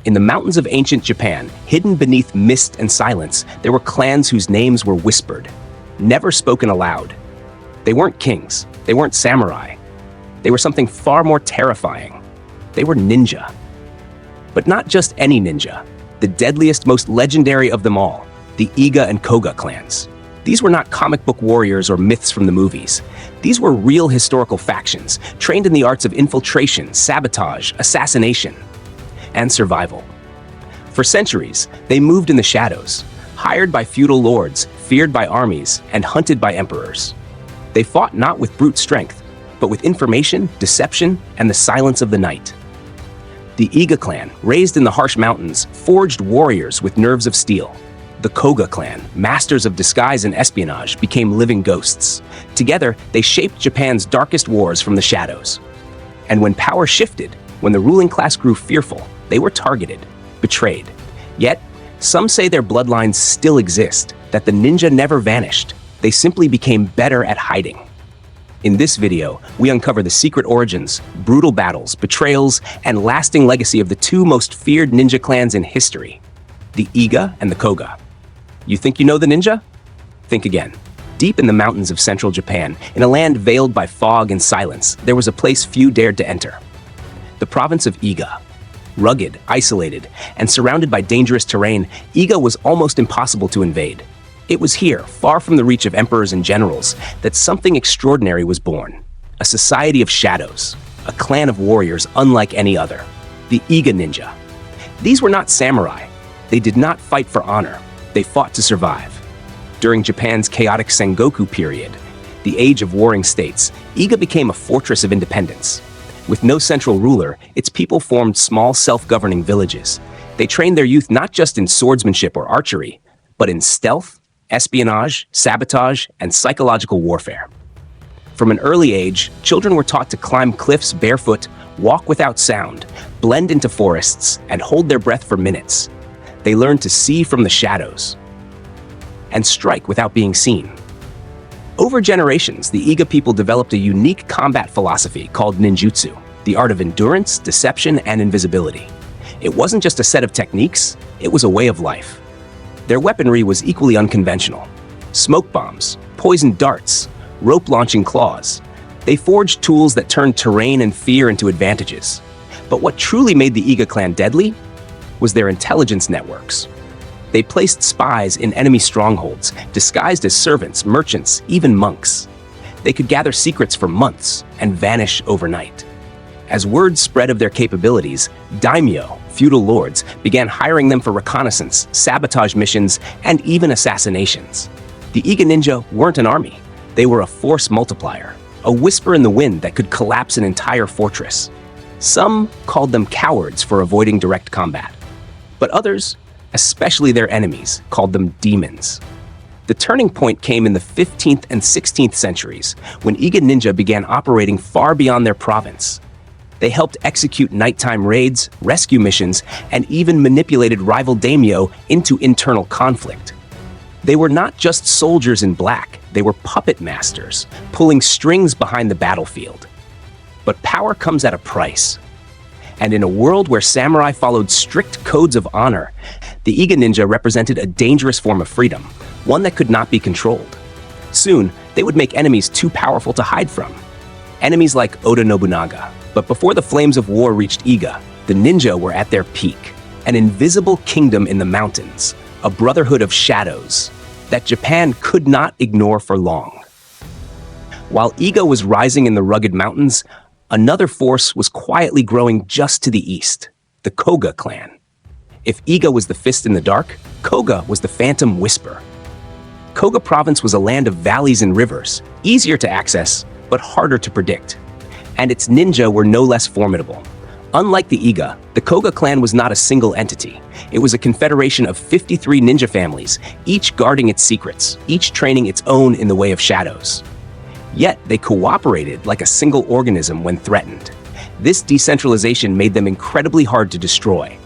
In the mountains of ancient Japan, hidden beneath mist and silence, there were clans whose names were whispered, never spoken aloud. They weren't kings. They weren't samurai. They were something far more terrifying. They were ninja. But not just any ninja. The deadliest, most legendary of them all, the Iga and Kōga clans. These were not comic book warriors or myths from the movies. These were real historical factions, trained in the arts of infiltration, sabotage, assassination, and survival. For centuries, they moved in the shadows, hired by feudal lords, feared by armies, and hunted by emperors. They fought not with brute strength, but with information, deception, and the silence of the night. The Iga clan, raised in the harsh mountains, forged warriors with nerves of steel. The Koga clan, masters of disguise and espionage, became living ghosts. Together, they shaped Japan's darkest wars from the shadows. And when power shifted, when the ruling class grew fearful, they were targeted, betrayed. Yet, some say their bloodlines still exist, that the ninja never vanished. They simply became better at hiding. In this video, we uncover the secret origins, brutal battles, betrayals, and lasting legacy of the two most feared ninja clans in history, the Iga and the Koga. You think you know the ninja? Think again. Deep in the mountains of central Japan, in a land veiled by fog and silence, there was a place few dared to enter. The province of Iga. Rugged, isolated, and surrounded by dangerous terrain, Iga was almost impossible to invade. It was here, far from the reach of emperors and generals, that something extraordinary was born. A society of shadows, a clan of warriors unlike any other, the Iga ninja. These were not samurai. They did not fight for honor. They fought to survive. During Japan's chaotic Sengoku period, the age of warring states, Iga became a fortress of independence. With no central ruler, its people formed small self-governing villages. They trained their youth not just in swordsmanship or archery, but in stealth, espionage, sabotage, and psychological warfare. From an early age, children were taught to climb cliffs barefoot, walk without sound, blend into forests, and hold their breath for minutes. They learned to see from the shadows and strike without being seen. Over generations, the Iga people developed a unique combat philosophy called ninjutsu, the art of endurance, deception, and invisibility. It wasn't just a set of techniques, it was a way of life. Their weaponry was equally unconventional. Smoke bombs, poisoned darts, rope-launching claws. They forged tools that turned terrain and fear into advantages. But what truly made the Iga clan deadly was their intelligence networks. They placed spies in enemy strongholds, disguised as servants, merchants, even monks. They could gather secrets for months and vanish overnight. As word spread of their capabilities, daimyo, feudal lords, began hiring them for reconnaissance, sabotage missions, and even assassinations. The Iga ninja weren't an army. They were a force multiplier, a whisper in the wind that could collapse an entire fortress. Some called them cowards for avoiding direct combat, but others, especially their enemies, called them demons. The turning point came in the 15th and 16th centuries, when Iga ninja began operating far beyond their province. They helped execute nighttime raids, rescue missions, and even manipulated rival daimyo into internal conflict. They were not just soldiers in black, they were puppet masters, pulling strings behind the battlefield. But power comes at a price. And in a world where samurai followed strict codes of honor, the Iga ninja represented a dangerous form of freedom, one that could not be controlled. Soon, they would make enemies too powerful to hide from. Enemies like Oda Nobunaga. But before the flames of war reached Iga, the ninja were at their peak. An invisible kingdom in the mountains, a brotherhood of shadows that Japan could not ignore for long. While Iga was rising in the rugged mountains, another force was quietly growing just to the east, the Koga clan. If Iga was the fist in the dark, Koga was the phantom whisper. Koga province was a land of valleys and rivers, easier to access, but harder to predict. And its ninja were no less formidable. Unlike the Iga, the Koga clan was not a single entity. It was a confederation of 53 ninja families, each guarding its secrets, each training its own in the way of shadows. Yet they cooperated like a single organism when threatened. This decentralization made them incredibly hard to destroy.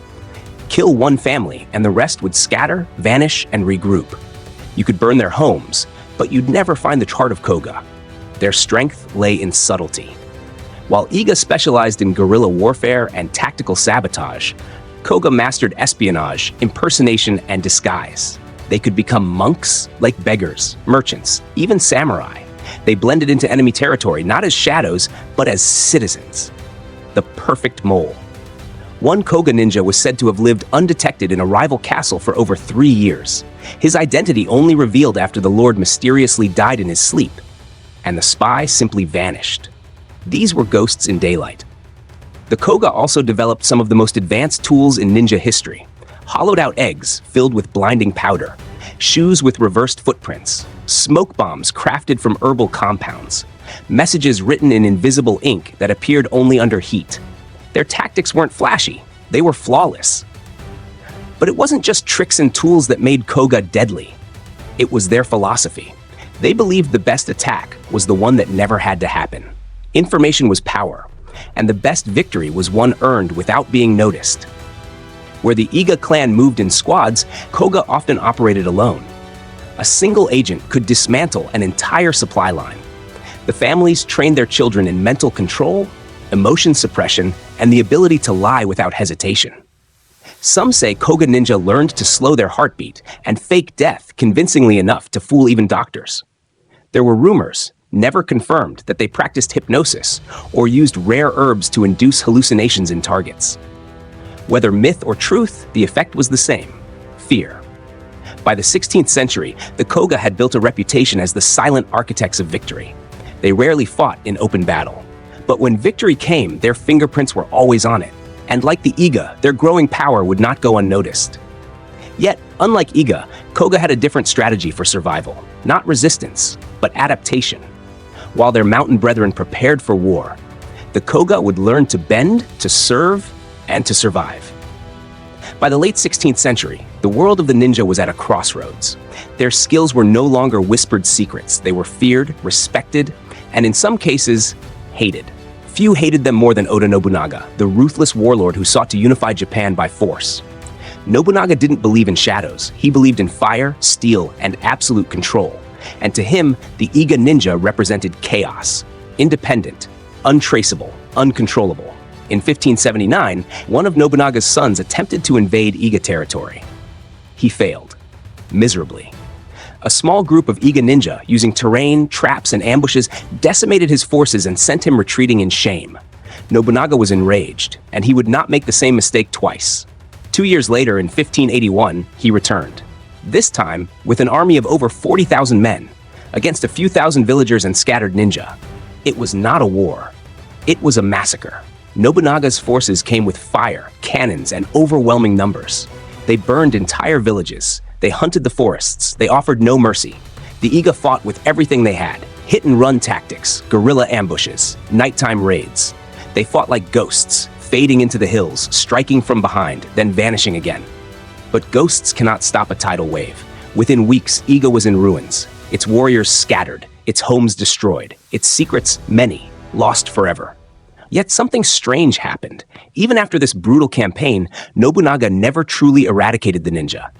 Kill one family and the rest would scatter, vanish, and regroup. You could burn their homes, but you'd never find the heart of Koga. Their strength lay in subtlety. While Iga specialized in guerrilla warfare and tactical sabotage, Koga mastered espionage, impersonation, and disguise. They could become monks, like beggars, merchants, even samurai. They blended into enemy territory not as shadows, but as citizens. The perfect mole. One Koga ninja was said to have lived undetected in a rival castle for over 3 years. His identity only revealed after the lord mysteriously died in his sleep, and the spy simply vanished. These were ghosts in daylight. The Koga also developed some of the most advanced tools in ninja history. Hollowed-out eggs filled with blinding powder, shoes with reversed footprints, smoke bombs crafted from herbal compounds, messages written in invisible ink that appeared only under heat. Their tactics weren't flashy, they were flawless. But it wasn't just tricks and tools that made Koga deadly. It was their philosophy. They believed the best attack was the one that never had to happen. Information was power, and the best victory was one earned without being noticed. Where the Iga clan moved in squads, Koga often operated alone. A single agent could dismantle an entire supply line. The families trained their children in mental control, emotion suppression, and the ability to lie without hesitation. Some say Koga ninja learned to slow their heartbeat and fake death convincingly enough to fool even doctors. There were rumors, never confirmed, that they practiced hypnosis or used rare herbs to induce hallucinations in targets. Whether myth or truth, the effect was the same: fear. By the 16th century, the Koga had built a reputation as the silent architects of victory. They rarely fought in open battle. But when victory came, their fingerprints were always on it. And like the Iga, their growing power would not go unnoticed. Yet, unlike Iga, Koga had a different strategy for survival. Not resistance, but adaptation. While their mountain brethren prepared for war, the Koga would learn to bend, to serve, and to survive. By the late 16th century, the world of the ninja was at a crossroads. Their skills were no longer whispered secrets. They were feared, respected, and in some cases, hated. Few hated them more than Oda Nobunaga, the ruthless warlord who sought to unify Japan by force. Nobunaga didn't believe in shadows. He believed in fire, steel, and absolute control. And to him, the Iga ninja represented chaos, independent, untraceable, uncontrollable. In 1579, one of Nobunaga's sons attempted to invade Iga territory. He failed, miserably. A small group of Iga ninja, using terrain, traps, and ambushes, decimated his forces and sent him retreating in shame. Nobunaga was enraged, and he would not make the same mistake twice. 2 years later, in 1581, he returned. This time, with an army of over 40,000 men, against a few thousand villagers and scattered ninja. It was not a war. It was a massacre. Nobunaga's forces came with fire, cannons, and overwhelming numbers. They burned entire villages. They hunted the forests. They offered no mercy. The Iga fought with everything they had: hit-and-run tactics, guerrilla ambushes, nighttime raids. They fought like ghosts, fading into the hills, striking from behind, then vanishing again. But ghosts cannot stop a tidal wave. Within weeks, Iga was in ruins, its warriors scattered, its homes destroyed, its secrets, many, lost forever. Yet something strange happened. Even after this brutal campaign, Nobunaga never truly eradicated the ninja.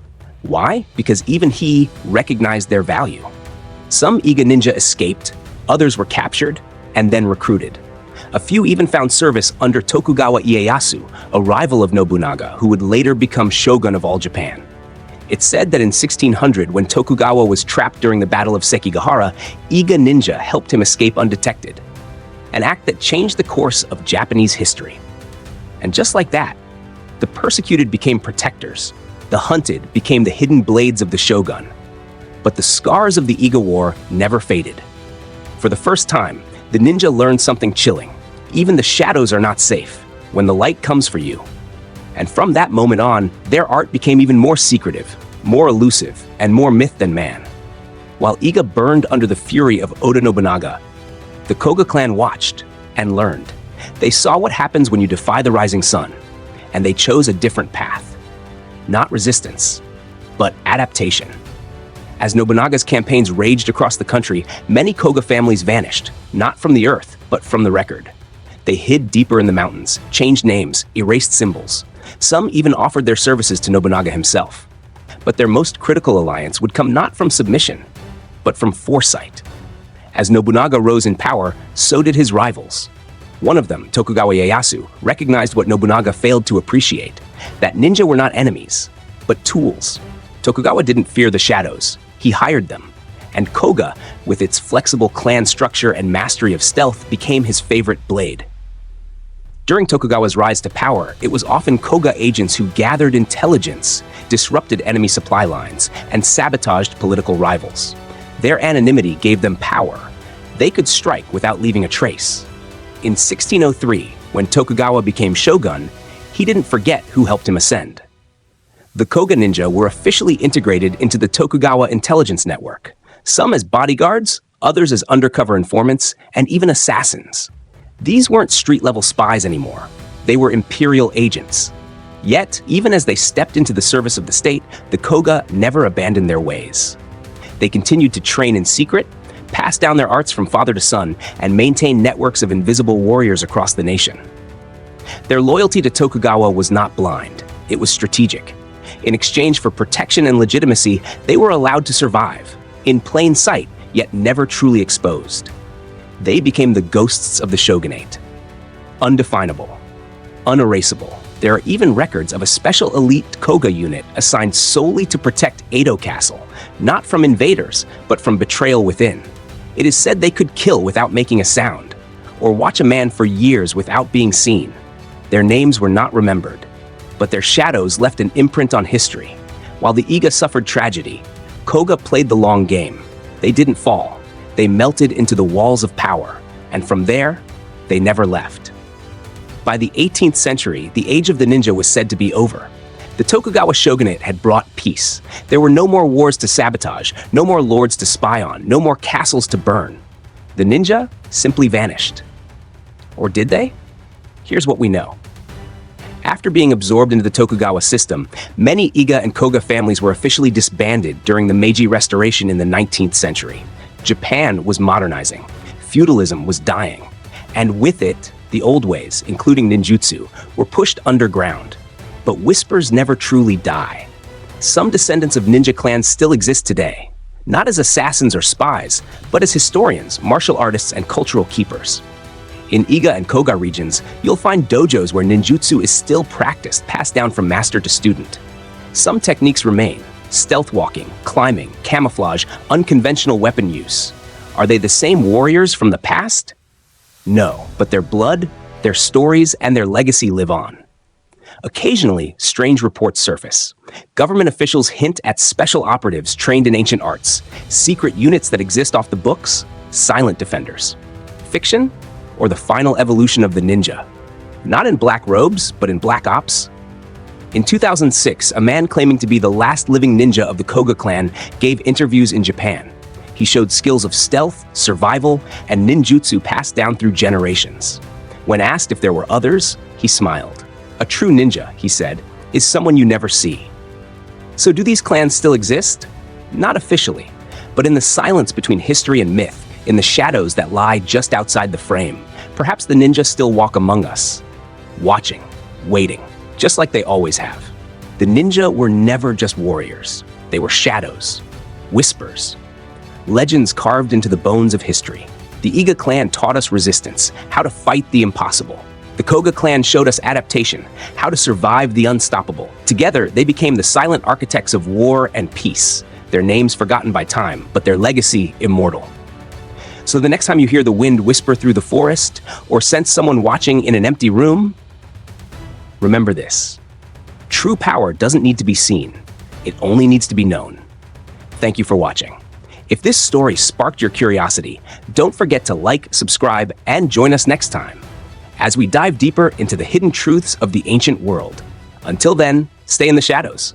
Why? Because even he recognized their value. Some Iga ninja escaped, others were captured, and then recruited. A few even found service under Tokugawa Ieyasu, a rival of Nobunaga who would later become shogun of all Japan. It's said that in 1600, when Tokugawa was trapped during the Battle of Sekigahara, Iga ninja helped him escape undetected. An act that changed the course of Japanese history. And just like that, the persecuted became protectors. The hunted became the hidden blades of the shogun. But the scars of the Iga War never faded. For the first time, the ninja learned something chilling. Even the shadows are not safe when the light comes for you. And from that moment on, their art became even more secretive, more elusive, and more myth than man. While Iga burned under the fury of Oda Nobunaga, the Koga clan watched and learned. They saw what happens when you defy the rising sun, and they chose a different path. Not resistance, but adaptation. As Nobunaga's campaigns raged across the country, many Koga families vanished, not from the earth, but from the record. They hid deeper in the mountains, changed names, erased symbols. Some even offered their services to Nobunaga himself. But their most critical alliance would come not from submission, but from foresight. As Nobunaga rose in power, so did his rivals. One of them, Tokugawa Ieyasu, recognized what Nobunaga failed to appreciate. that ninja were not enemies, but tools. Tokugawa didn't fear the shadows, he hired them. And Koga, with its flexible clan structure and mastery of stealth, became his favorite blade. During Tokugawa's rise to power, it was often Koga agents who gathered intelligence, disrupted enemy supply lines, and sabotaged political rivals. Their anonymity gave them power. They could strike without leaving a trace. In 1603, when Tokugawa became shogun, he didn't forget who helped him ascend. The Koga ninja were officially integrated into the Tokugawa intelligence network, some as bodyguards, others as undercover informants, and even assassins. These weren't street-level spies anymore. They were imperial agents. Yet, even as they stepped into the service of the state, the Koga never abandoned their ways. They continued to train in secret, pass down their arts from father to son, and maintain networks of invisible warriors across the nation. Their loyalty to Tokugawa was not blind. It was strategic. In exchange for protection and legitimacy, they were allowed to survive, in plain sight, yet never truly exposed. They became the ghosts of the shogunate. Undefinable, unerasable. There are even records of a special elite Koga unit assigned solely to protect Edo Castle, not from invaders, but from betrayal within. It is said they could kill without making a sound, or watch a man for years without being seen. Their names were not remembered, but their shadows left an imprint on history. While the Iga suffered tragedy, Koga played the long game. They didn't fall. They melted into the walls of power, and from there, they never left. By the 18th century, the age of the ninja was said to be over. The Tokugawa shogunate had brought peace. There were no more wars to sabotage, no more lords to spy on, no more castles to burn. The ninja simply vanished. Or did they? Here's what we know. After being absorbed into the Tokugawa system, many Iga and Kōga families were officially disbanded during the Meiji Restoration in the 19th century. Japan was modernizing, feudalism was dying, and with it, the old ways, including ninjutsu, were pushed underground. But whispers never truly die. Some descendants of ninja clans still exist today, not as assassins or spies, but as historians, martial artists, and cultural keepers. In Iga and Kōga regions, you'll find dojos where ninjutsu is still practiced, passed down from master to student. Some techniques remain: stealth walking, climbing, camouflage, unconventional weapon use. Are they the same warriors from the past? No, but their blood, their stories, and their legacy live on. Occasionally, strange reports surface. Government officials hint at special operatives trained in ancient arts, secret units that exist off the books, silent defenders. Fiction? Or the final evolution of the ninja? Not in black robes, but in black ops? In 2006, a man claiming to be the last living ninja of the Koga clan gave interviews in Japan. He showed skills of stealth, survival, and ninjutsu passed down through generations. When asked if there were others, he smiled. A true ninja, he said, is someone you never see. So do these clans still exist? Not officially, but in the silence between history and myth, in the shadows that lie just outside the frame, perhaps the ninja still walk among us, watching, waiting, just like they always have. The ninja were never just warriors. They were shadows, whispers, legends carved into the bones of history. The Iga clan taught us resistance, how to fight the impossible. The Koga clan showed us adaptation, how to survive the unstoppable. Together, they became the silent architects of war and peace, their names forgotten by time, but their legacy immortal. So the next time you hear the wind whisper through the forest or sense someone watching in an empty room, remember this: true power doesn't need to be seen. It only needs to be known. Thank you for watching. If this story sparked your curiosity, don't forget to like, subscribe, and join us next time as we dive deeper into the hidden truths of the ancient world. Until then, stay in the shadows.